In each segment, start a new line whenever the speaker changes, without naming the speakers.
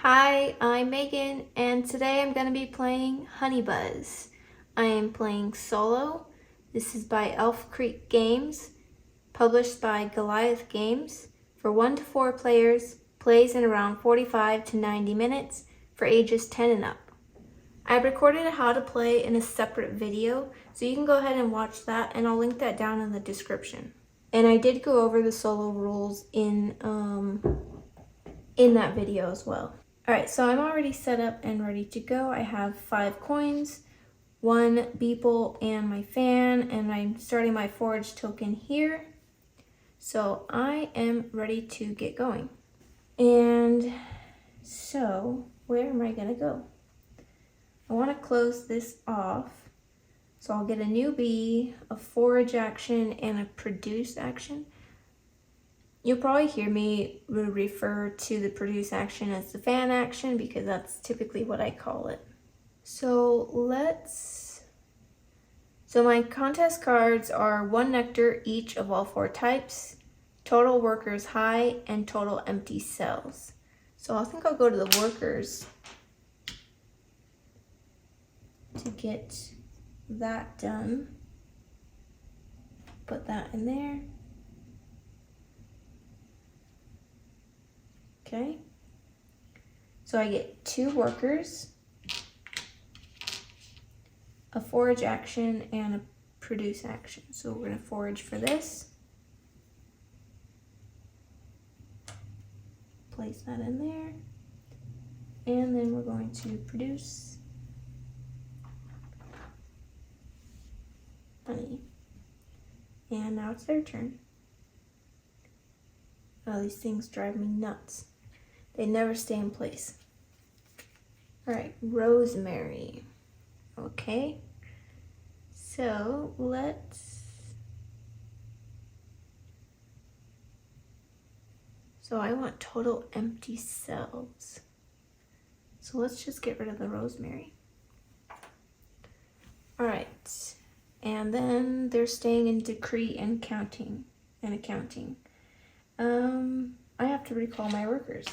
Hi, I'm Megan, and today I'm going to be playing Honey Buzz. I am playing solo. This is by Elf Creek Games, published by Goliath Games. For 1 to 4 players, plays in around 45 to 90 minutes for ages 10 and up. I recorded how to play in a separate video, so you can go ahead and watch that, and I'll link that down in the description. And I did go over the solo rules in that video as well. Alright, so I'm already set up and ready to go. I have 5 coins, 1 Beeple, and my fan, and I'm starting my forage token here. So I am ready to get going. And so, where am I going to go? I want to close this off. So I'll get a new bee, a forage action, and a produce action. You'll probably hear me refer to the produce action as the fan action because that's typically what I call it. So my contest cards are 1 nectar each of all 4 types, total workers high, and total empty cells. So I think I'll go to the workers to get that done. Put that in there. Okay, so I get 2 workers, a forage action, and a produce action. So we're going to forage for this. Place that in there. And then we're going to produce honey. And now it's their turn. Oh, these things drive me nuts. They never stay in place. All right, rosemary. Okay, so I want total empty cells. So let's just get rid of the rosemary. All right, and then they're staying in decree and counting and accounting. I have to recall my workers.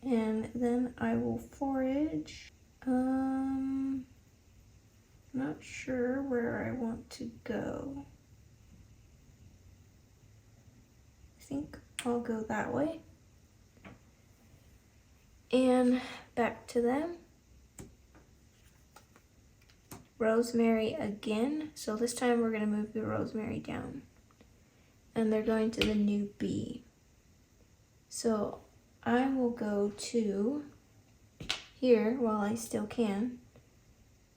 And then I will forage. Not sure where I want to go. I think I'll go that way. And back to them. Rosemary again. So this time we're going to move the rosemary down. And they're going to the new bee. So I will go to here while I still can.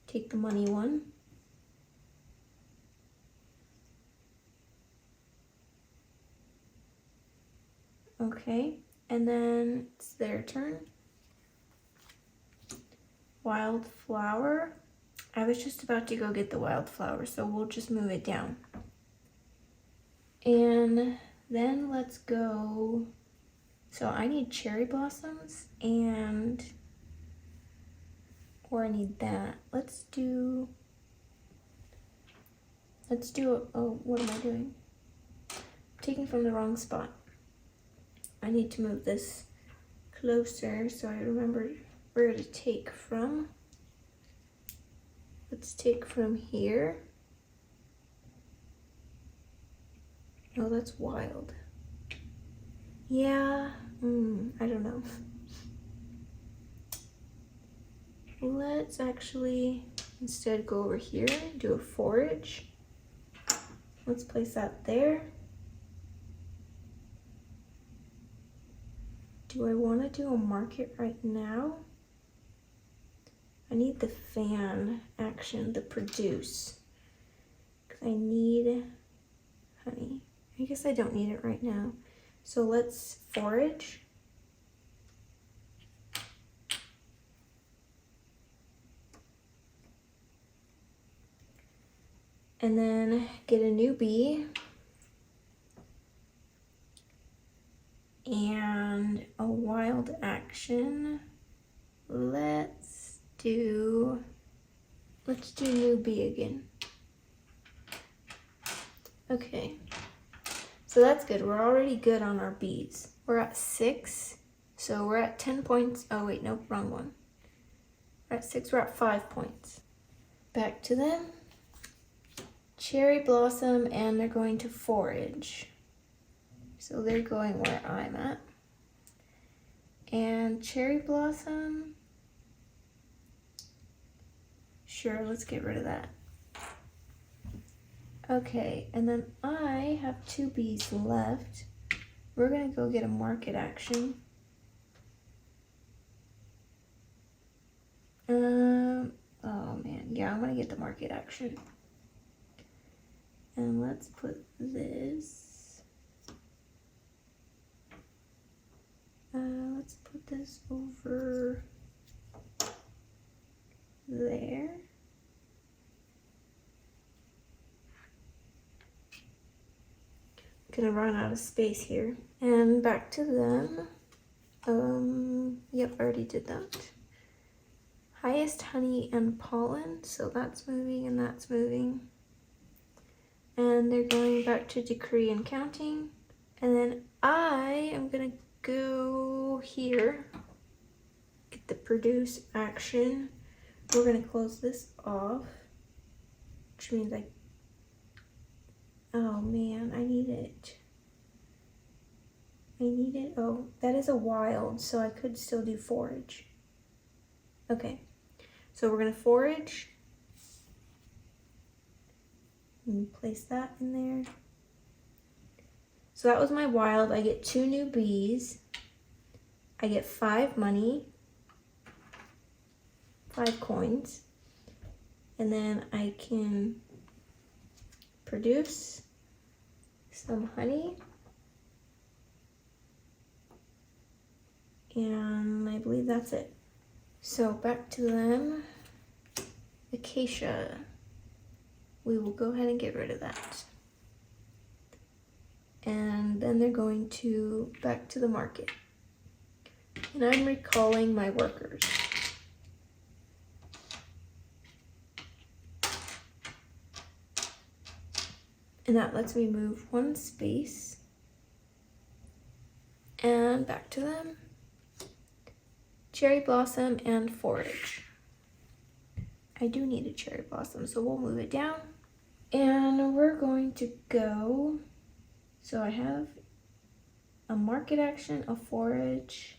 Take the money one. Okay, and then it's their turn. Wildflower. I was just about to go get the wildflower, so we'll just move it down. And then let's go. So I need cherry blossoms or I need that. Let's do, oh, what am I doing? I'm taking from the wrong spot. I need to move this closer so I remember where to take from. Let's take from here. Oh, that's wild. Yeah, I don't know. Let's actually instead go over here and do a forage. Let's place that there. Do I want to do a market right now? I need the fan action, the produce, because I need honey. I guess I don't need it right now. So let's forage. And then get a new bee. And a wild action. Let's do new bee again. Okay, so that's good. We're already good on our bees. We're at 6. So we're at 10 points. Oh wait, no, wrong one. We're at 6, we're at 5 points. Back to them. Cherry Blossom, and they're going to forage. So they're going where I'm at. And Cherry Blossom, sure, let's get rid of that. Okay, and then I have 2 bees left. We're gonna go get a market action. Oh man, yeah, I'm gonna get the market action. And let's put this. Let's put this over there. Gonna run out of space here. And back to them. Yep, I already did that. Highest honey and pollen, so that's moving and that's moving. And they're going back to decree and counting. And then I am gonna go here, get the produce action. We're gonna close this off, which means oh man, I need it. Oh, that is a wild, so I could still do forage. Okay, so we're gonna forage. And place that in there. So that was my wild. I get 2 new bees. I get 5 money, 5 coins. And then I can produce some honey. And I believe that's it. So back to them. Acacia. We will go ahead and get rid of that. And then they're going to back to the market. And I'm recalling my workers. And that lets me move 1 space. And back to them. Cherry Blossom and forage. I do need a Cherry Blossom, so we'll move it down. And we're going to go, so I have a market action, a forage,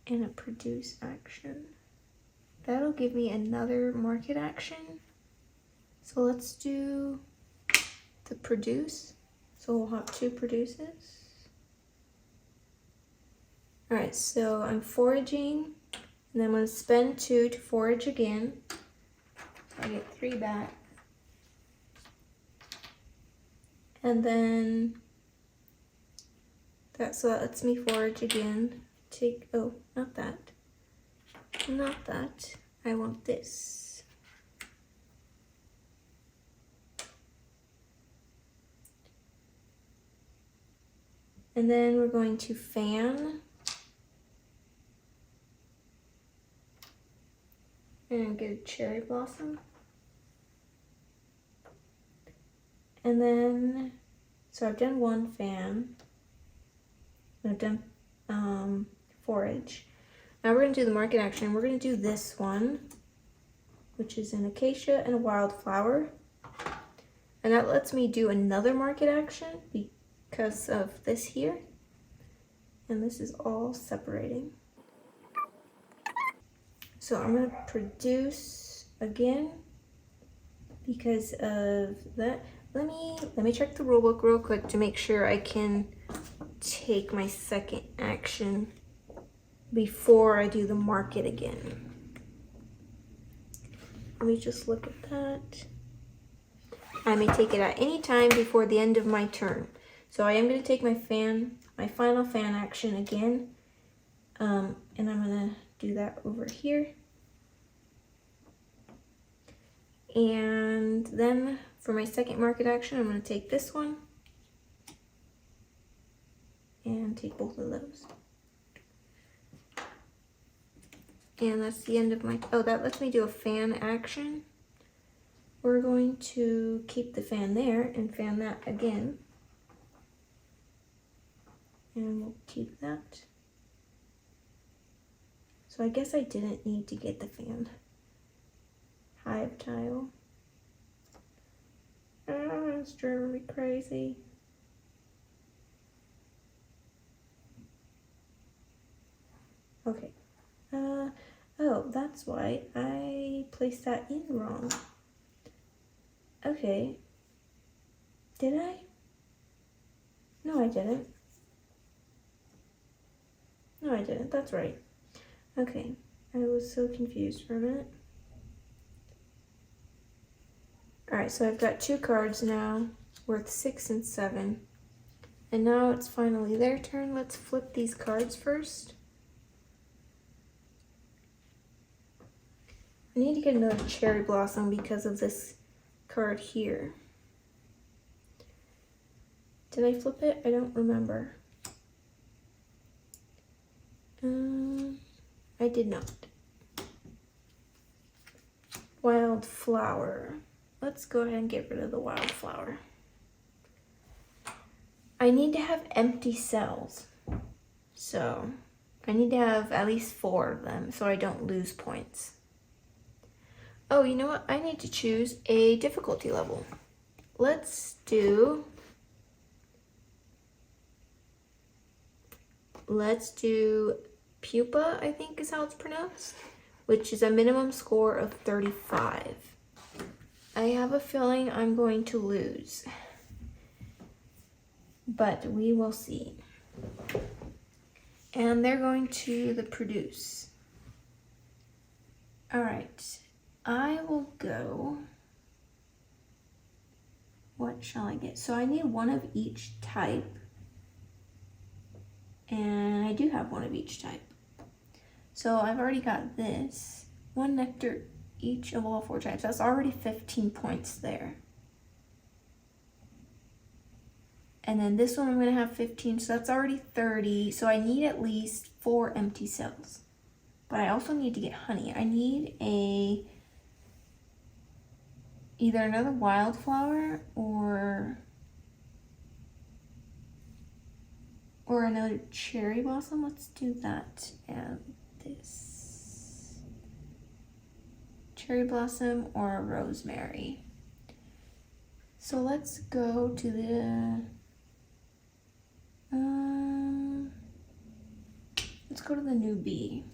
and a produce action. That'll give me another market action. So let's do the produce. So we'll have 2 produces. All right, so I'm foraging, and then I'm gonna spend 2 to forage again. So I get 3 back. And then so that lets me forage again. Oh, not that. Not that. I want this. And then we're going to fan. And get a Cherry Blossom. And then, so I've done 1 fan. I've done forage. Now we're gonna do the market action. We're gonna do this one, which is an acacia and a wildflower. And that lets me do another market action because of this here. And this is all separating. So I'm gonna produce again because of that. Let me check the rule book real quick to make sure I can take my second action before I do the market again. Let me just look at that. I may take it at any time before the end of my turn. So I am going to take my final fan action again. And I'm going to do that over here. And then for my second market action, I'm going to take this one and take both of those. And that's the end of my, oh, that lets me do a fan action. We're going to keep the fan there and fan that again. And we'll keep that. So I guess I didn't need to get the fan. Hive tile. Oh, it's driving me crazy. Okay. Oh, that's why I placed that in wrong. Okay. Did I? No, I didn't. No, I didn't. That's right. Okay. I was so confused for a minute. Alright, so I've got 2 cards now, worth 6 and 7. And now it's finally their turn. Let's flip these cards first. I need to get another cherry blossom because of this card here. Did I flip it? I don't remember. I did not. Wildflower. Let's go ahead and get rid of the wildflower. I need to have empty cells. So I need to have at least 4 of them so I don't lose points. Oh, you know what? I need to choose a difficulty level. Let's do Pupa, I think is how it's pronounced, which is a minimum score of 35. I have a feeling I'm going to lose, but we will see. And they're going to the produce. All right, I will go. What shall I get? So I need 1 of each type. And I do have 1 of each type. So I've already got this. 1 nectar each of all 4 types. That's already 15 points there. And then this one I'm going to have 15, so that's already 30. So I need at least 4 empty cells. But I also need to get honey. I need either another wildflower or another cherry blossom. Let's do that and this. Cherry blossom or rosemary. So let's go to the let's go to the new bee.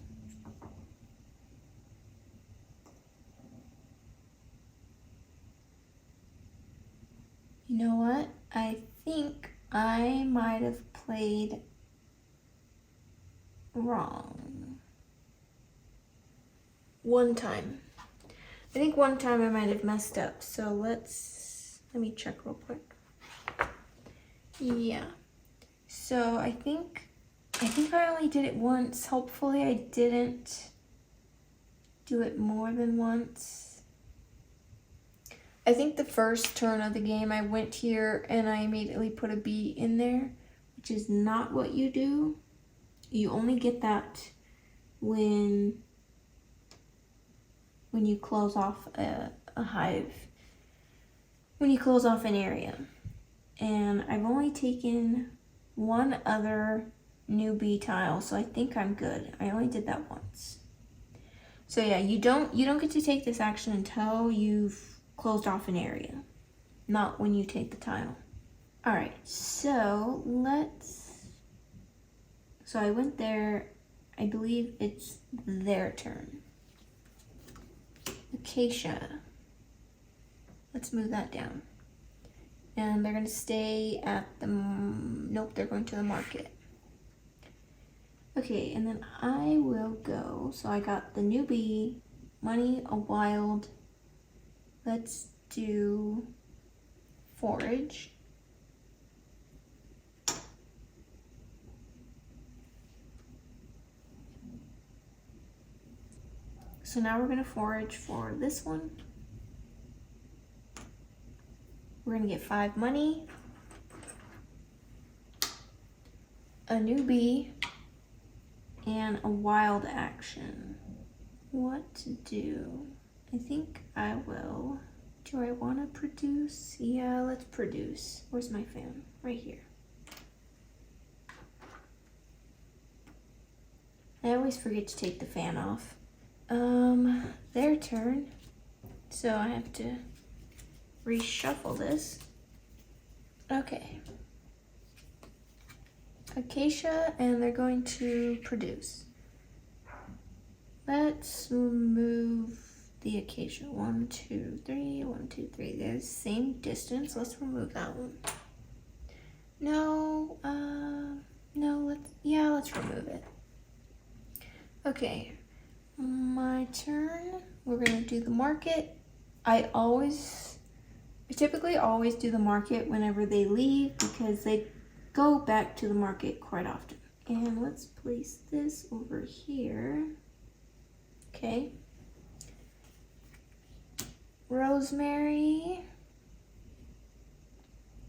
You know what? I think I might have played wrong. One time. I think one time I might have messed up. So let me check real quick. Yeah. So I think I only did it once. Hopefully I didn't do it more than once. I think the first turn of the game I went here and I immediately put a bee in there, which is not what you do. You only get that when you close off a hive, when you close off an area. And I've only taken 1 other new bee tile, so I think I'm good. I only did that once. So yeah, you don't get to take this action until you've closed off an area, not when you take the tile. All right, so I went there. I believe it's their turn. Acacia. Let's move that down. And they're gonna stay at the, nope, they're going to the market. Okay, and then I will go. So I got the new bee, money, a wild. Let's do forage. So now we're gonna forage for this one. We're gonna get 5 money, a new bee, and a wild action. What to do? I think I will. Do I want to produce? Yeah, let's produce. Where's my fan? Right here. I always forget to take the fan off. Their turn. So I have to reshuffle this. Okay. Acacia, and they're going to produce. Let's move the acacia. 1, 2, 3, 1, 2, 3. They're the same distance. Let's remove that one. No, let's remove it. Okay, my turn. We're gonna do the market. I typically always do the market whenever they leave because they go back to the market quite often. And let's place this over here. Okay. Rosemary.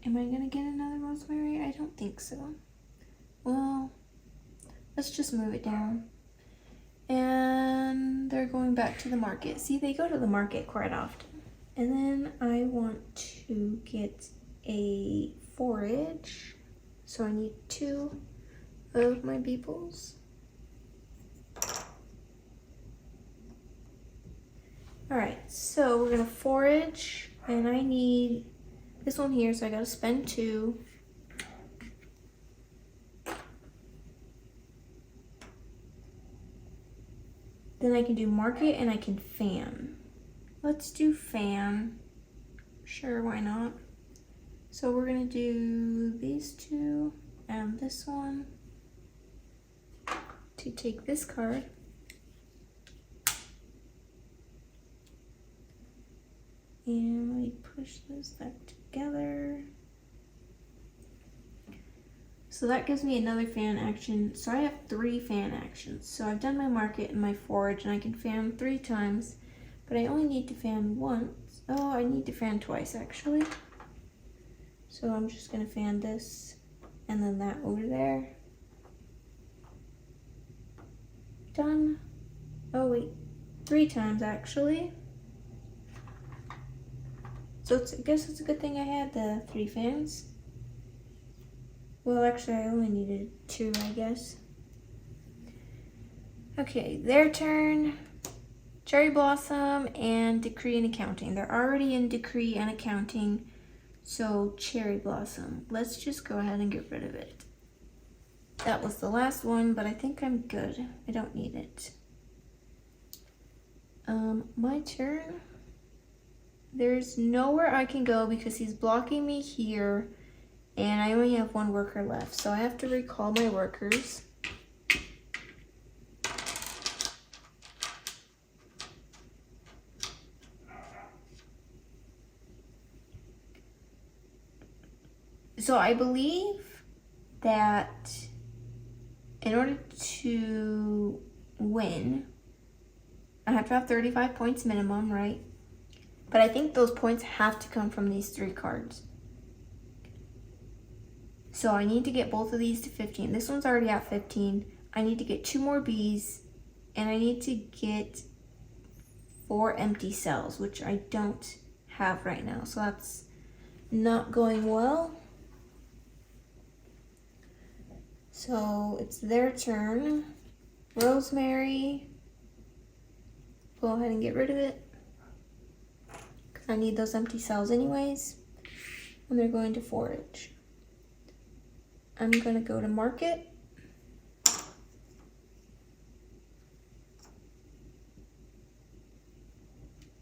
Am I gonna get another rosemary? I don't think so. Well, let's just move it down. And they're going back to the market. See, they go to the market quite often. And then I want to get a forage. So I need 2 of my beeples. Alright, so we're gonna forage, and I need this one here, so I gotta spend 2. Then I can do market and I can fan. Let's do fan. Sure, why not? So we're gonna do these 2 and this one to take this card. And we push those back together. So that gives me another fan action. So I have 3 fan actions. So I've done my market and my forage, and I can fan 3 times, but I only need to fan once. Oh, I need to fan twice actually. So I'm just gonna fan this and then that over there. Done. Oh wait, 3 times actually. So I guess it's a good thing I had the 3 fans. Well, actually, I only needed 2, I guess. Okay, their turn. Cherry Blossom and Decree and Accounting. They're already in Decree and Accounting, so Cherry Blossom. Let's just go ahead and get rid of it. That was the last one, but I think I'm good. I don't need it. My turn. There's nowhere I can go because he's blocking me here, and I only have 1 worker left, so I have to recall my workers. So I believe that in order to win, I have to have 35 points minimum, right? But I think those points have to come from these 3 cards. So I need to get both of these to 15. This one's already at 15. I need to get 2 more bees, and I need to get 4 empty cells, which I don't have right now. So that's not going well. So it's their turn. Rosemary. Go ahead and get rid of it, because I need those empty cells anyways. And they're going to forage. I'm going to go to market.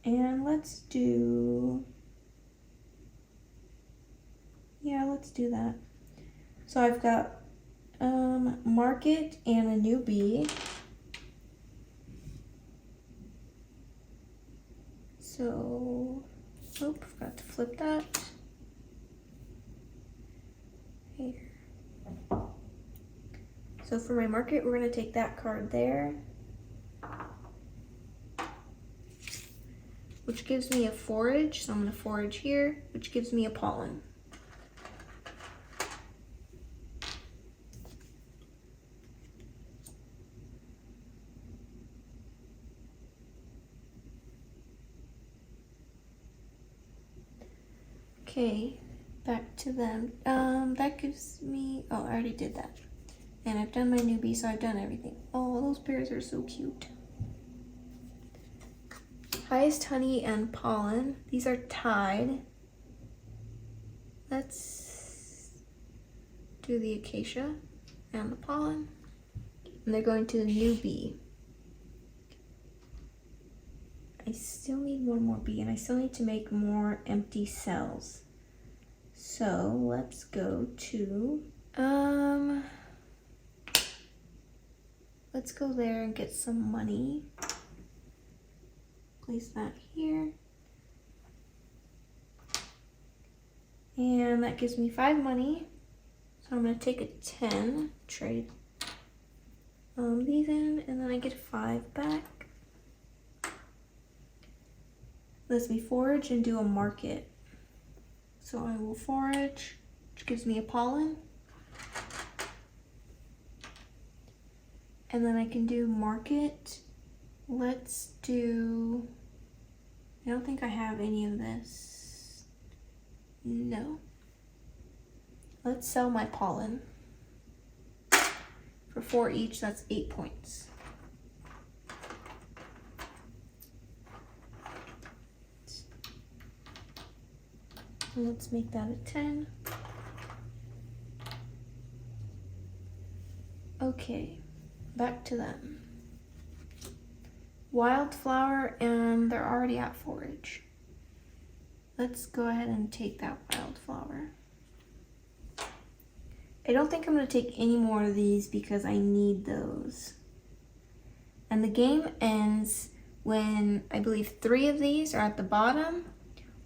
And let's do that. So I've got market and a new bee. So, forgot to flip that. Here. So for my market, we're going to take that card there, which gives me a forage. So I'm going to forage here, which gives me a pollen. Okay, back to them. That gives me, oh, I already did that. And I've done my newbie, so I've done everything. Oh, those bears are so cute. Highest honey and pollen. These are tied. Let's do the acacia and the pollen. And they're going to the new bee. I still need one more bee, and I still need to make more empty cells. So let's go to, let's go there and get some money. Place that here. And that gives me 5 money. So I'm gonna take a 10, trade these in, and then I get 5 back. Lets me forage and do a market. So I will forage, which gives me a pollen. And then I can do market. Let's do, I don't think I have any of this. No. Let's sell my pollen. For 4 each, that's 8 points. Let's make that a 10. Okay, back to them. Wildflower, and they're already at forage. Let's go ahead and take that wildflower. I don't think I'm going to take any more of these because I need those. And the game ends when I believe 3 of these are at the bottom,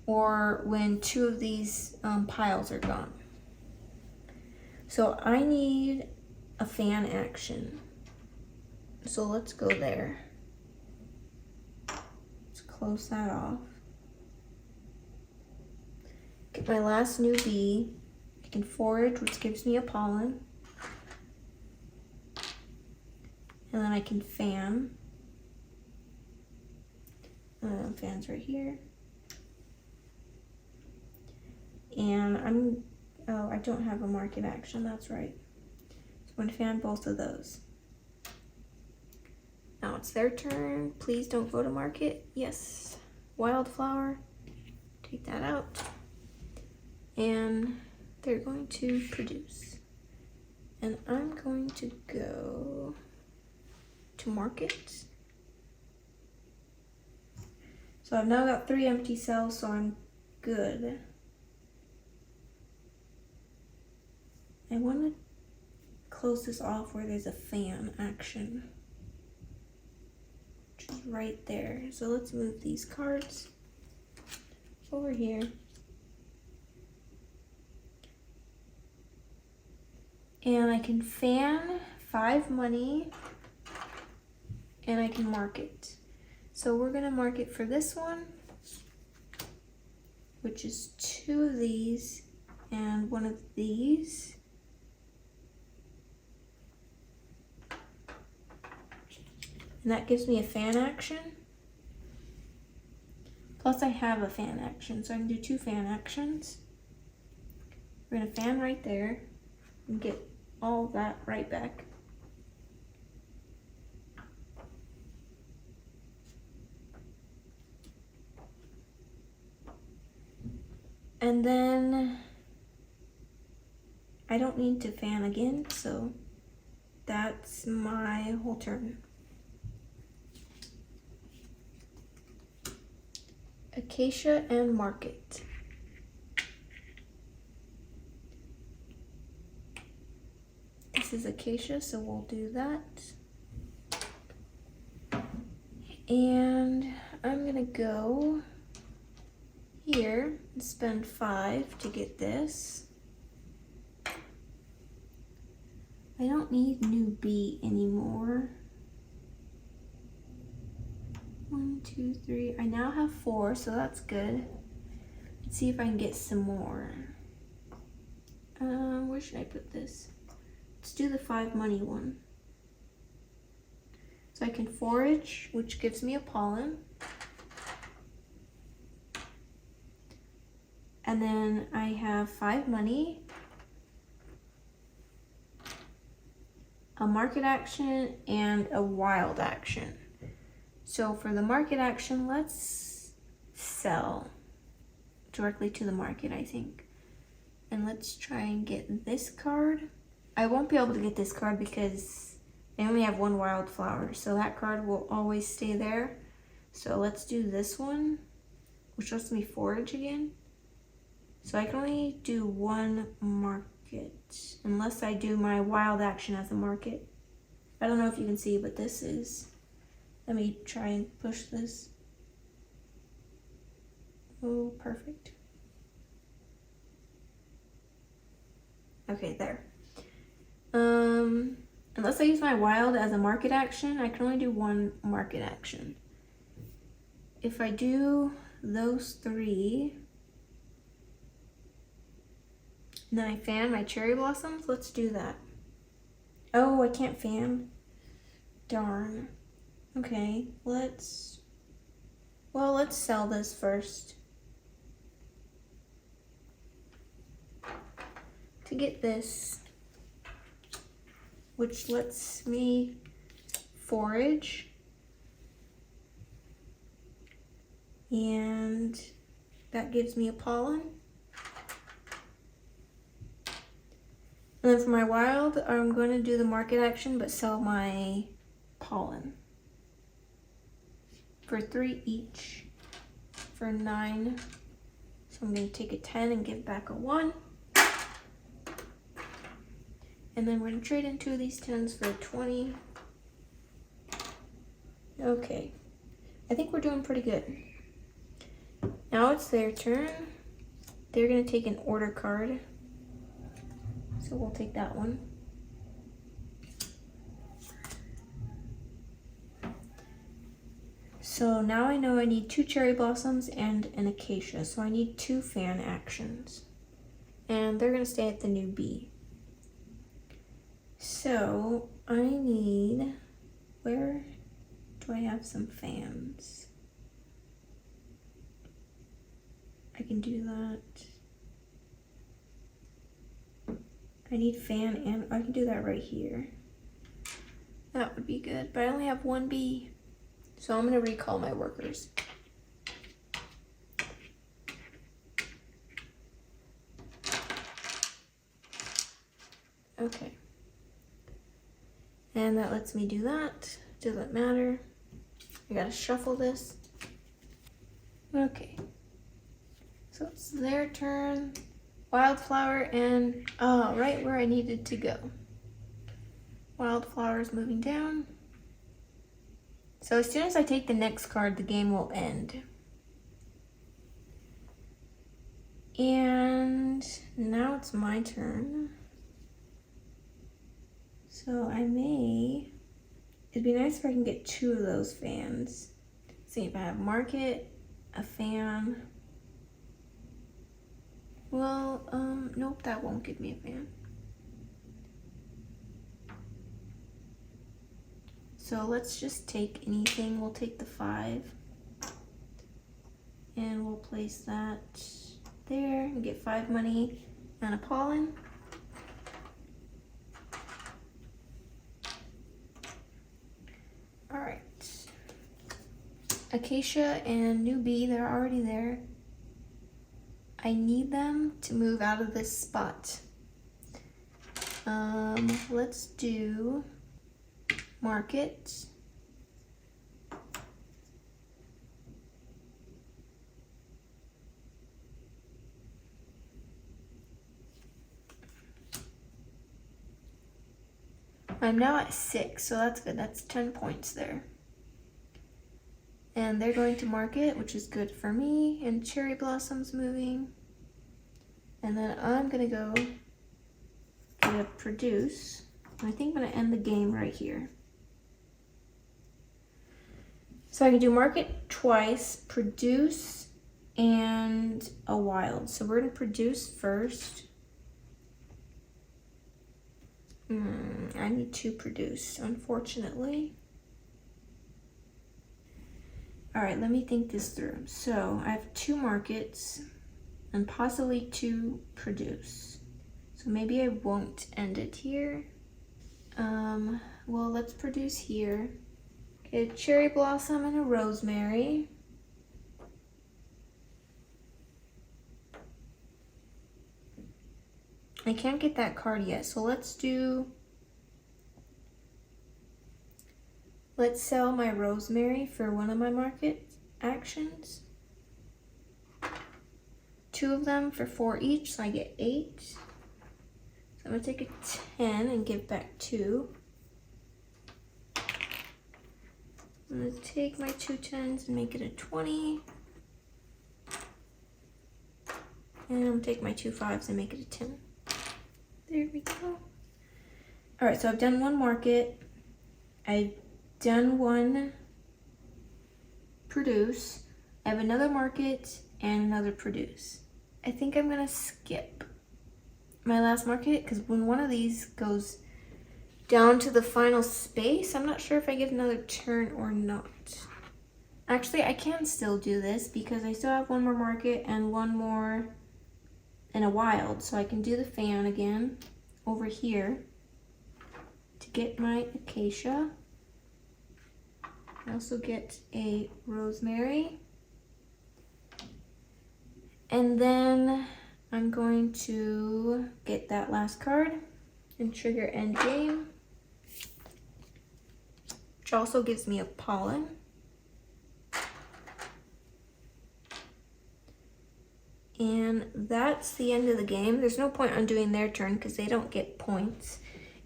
or when 2 of these piles are gone. So I need a fan action. So let's go there. Let's close that off. Get my last new bee. I can forage, which gives me a pollen. And then I can fan. Fan's right here. And I don't have a market action, that's right. So I'm gonna fan both of those. Now it's their turn. Please don't go to market. Yes. Wildflower. Take that out. And they're going to produce. And I'm going to go to market. So I've now got 3 empty cells, so I'm good. I want to close this off where there's a fan action, which is right there. So let's move these cards over here. And I can fan 5 money, and I can market. So we're gonna market for this one, which is 2 of these and 1 of these. And that gives me a fan action. Plus I have a fan action, so I can do 2 fan actions. We're gonna fan right there and get all that right back. And then I don't need to fan again, so that's my whole turn. Acacia and market. This is acacia, so we'll do that. And I'm gonna go here and spend 5 to get this. I don't need new bee anymore. 1, 2, 3. I now have 4, so that's good. Let's see if I can get some more. Where should I put this? Let's do the 5 money one. So I can forage, which gives me a pollen. And then I have 5 money. a market action, and a wild action. So for the market action, let's sell directly to the market, I think. And let's try and get this card. I won't be able to get this card because they only have one wildflower, so that card will always stay there. So let's do this one, which lets me forage again. So I can only do one market, unless I do my wild action as a market. I don't know if you can see, but this is, let me try and push this. Oh, perfect. Okay, there. Unless I use my wild as a market action, I can only do one market action. If I do those three, and then I fan my cherry blossoms, let's do that. Oh, I can't fan. Darn. Okay, let's sell this first. To get this, which lets me forage. And that gives me a pollen. And then for my wild, I'm going to do the market action, but sell my pollen. For 3 each, for 9. So I'm going to take a 10 and give back a 1. And then we're going to trade in 2 of these 10s for 20. Okay, I think we're doing pretty good. Now it's their turn. They're going to take an order card. So we'll take that one. So now I know I need 2 cherry blossoms and an acacia. So I need 2 fan actions. And they're going to stay at the new B. So I need, where do I have some fans? I can do that. I need fan and I can do that right here. That would be good, but I only have 1 bee. So I'm gonna recall my workers. Okay. And that lets me do that. Doesn't matter. I gotta shuffle this. Okay. So it's their turn. Wildflower and, right where I needed to go. Wildflower is moving down. So as soon as I take the next card, the game will end. And now it's my turn. So it'd be nice if I can get 2 of those fans. See if I have market, a fan. Well, nope, that won't give me a fan. So let's just take anything. We'll take the 5. And we'll place that there and get 5 money and a pollen. All right. Acacia and new bee, they're already there. I need them to move out of this spot. Let's do market. I'm now at 6, so that's good. That's 10 points there. And they're going to market, which is good for me. And cherry blossoms moving. And then I'm gonna go get a produce. I think I'm gonna end the game right here. So I can do market twice, produce, and a wild. So we're gonna produce first. I need to produce, unfortunately. All right, let me think this through. So I have 2 markets and possibly 2 produce. So maybe I won't end it here. Well, let's produce here. Get a cherry blossom and a rosemary. I can't get that card yet, so let's sell my rosemary for one of my market actions. 2 of them for 4 each, so I get 8. So I'm gonna take a 10 and give back 2. I'm gonna take my 2 10s and make it a 20. And I'm gonna take my 2 5s and make it a 10. There we go. All right, so I've done 1 market. I've done 1 produce. I have another market and another produce. I think I'm gonna skip my last market because when one of these goes down to the final space, I'm not sure if I get another turn or not. Actually, I can still do this because I still have 1 more market and 1 more in a wild. So I can do the fan again over here to get my acacia. I also get a rosemary. And then I'm going to get that last card and trigger end game, which also gives me a pollen. And that's the end of the game. There's no point on doing their turn because they don't get points.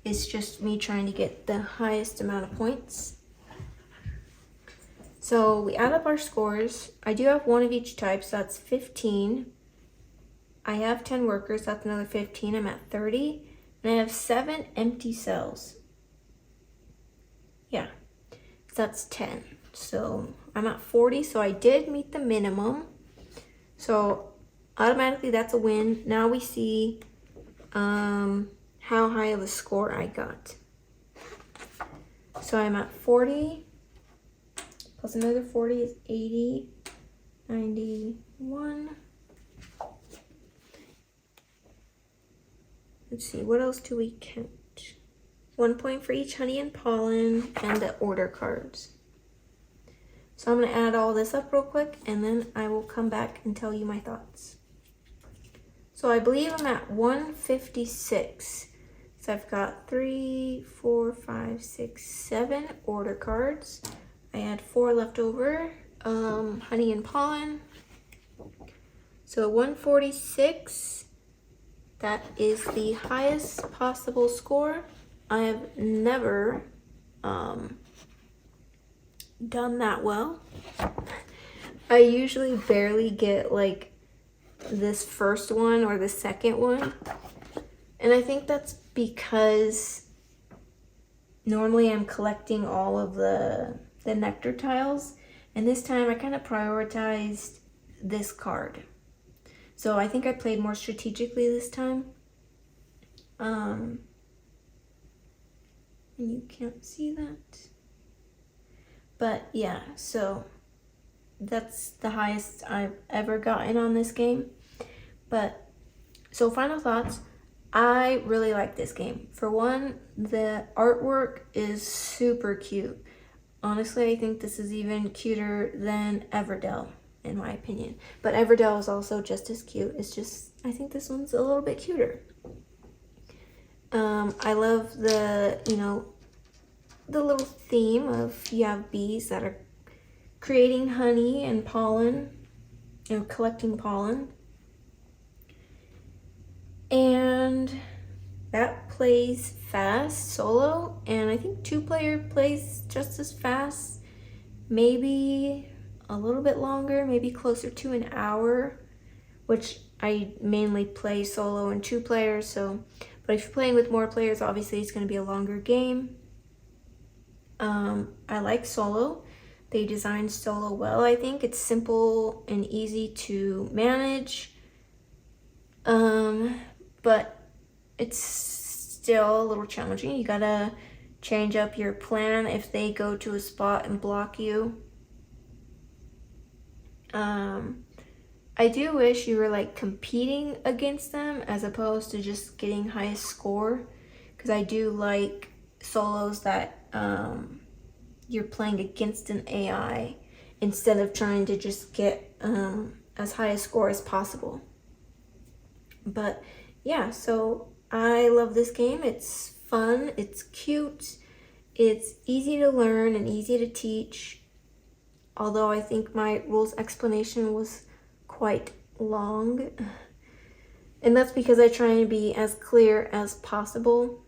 It's just me trying to get the highest amount of points. So we add up our scores. I do have 1 of each type, so that's 15. I have 10 workers, that's another 15. I'm at 30. And I have 7 empty cells. Yeah, so that's 10. So I'm at 40, so I did meet the minimum. So automatically that's a win. Now we see how high of a score I got. So I'm at 40. Plus another 40 is 80, 91. Let's see, what else do we count? 1 point for each honey and pollen and the order cards. So I'm gonna add all this up real quick and then I will come back and tell you my thoughts. So I believe I'm at 156. So I've got 3, 4, 5, 6, 7 order cards. I had 4 left over, honey and pollen. So 146, that is the highest possible score. I have never done that well. I usually barely get like this first one or the second one. And I think that's because normally I'm collecting all of the nectar tiles, and this time I kind of prioritized this card. So I think I played more strategically this time. And you can't see that. But yeah, so that's the highest I've ever gotten on this game. But so final thoughts, I really like this game. For one, the artwork is super cute. Honestly, I think this is even cuter than Everdell, in my opinion. But Everdell is also just as cute. It's just, I think this one's a little bit cuter. I love the, the little theme of you have bees that are creating honey and pollen, collecting pollen. And that plays fast solo, and I think 2-player plays just as fast, maybe a little bit longer, maybe closer to an hour, which I mainly play solo and 2-player. So, but if you're playing with more players, obviously it's going to be a longer game. I like solo. They designed solo well. I think it's simple and easy to manage, but it's still a little challenging. You gotta change up your plan if they go to a spot and block you. I do wish you were like competing against them as opposed to just getting highest score, because I do like solos that you're playing against an AI instead of trying to just get as high a score as possible. But yeah, so I love this game. It's fun, it's cute, it's easy to learn and easy to teach. Although I think my rules explanation was quite long. And that's because I try and be as clear as possible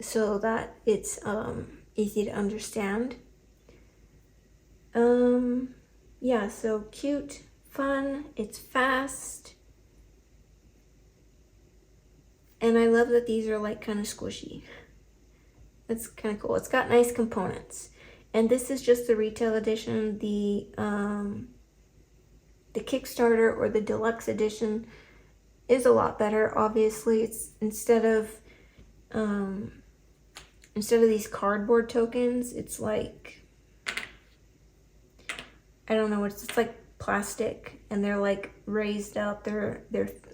so that it's easy to understand. Yeah, so cute, fun, it's fast. And I love that these are like kind of squishy. It's kind of cool. It's got nice components. And this is just the retail edition. The Kickstarter or the deluxe edition is a lot better. Obviously, it's instead of these cardboard tokens, it's like, I don't know, it's like plastic, and they're like raised up. They're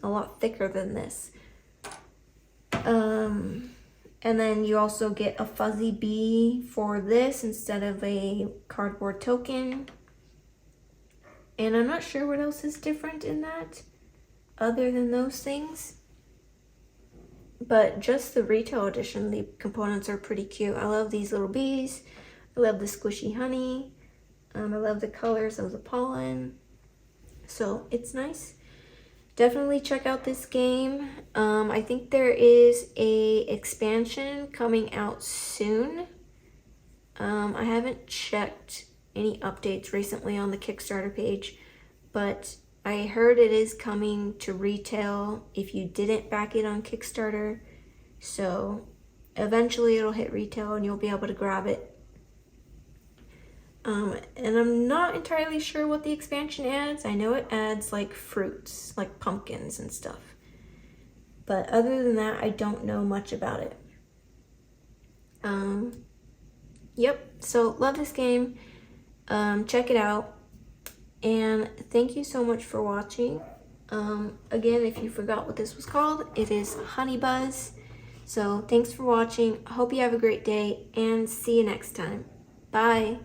a lot thicker than this. And then you also get a fuzzy bee for this instead of a cardboard token. And I'm not sure what else is different in that other than those things. But just the retail edition, the components are pretty cute. I love these little bees. I love the squishy honey. I love the colors of the pollen. So it's nice. Definitely check out this game. I think there is a expansion coming out soon. I haven't checked any updates recently on the Kickstarter page, but I heard it is coming to retail if you didn't back it on Kickstarter. So eventually it'll hit retail and you'll be able to grab it. And I'm not entirely sure what the expansion adds. I know it adds like fruits, like pumpkins and stuff. But other than that, I don't know much about it. Yep, so love this game. Check it out. And thank you so much for watching. Again, if you forgot what this was called, it is Honey Buzz. So thanks for watching. I hope you have a great day and see you next time. Bye.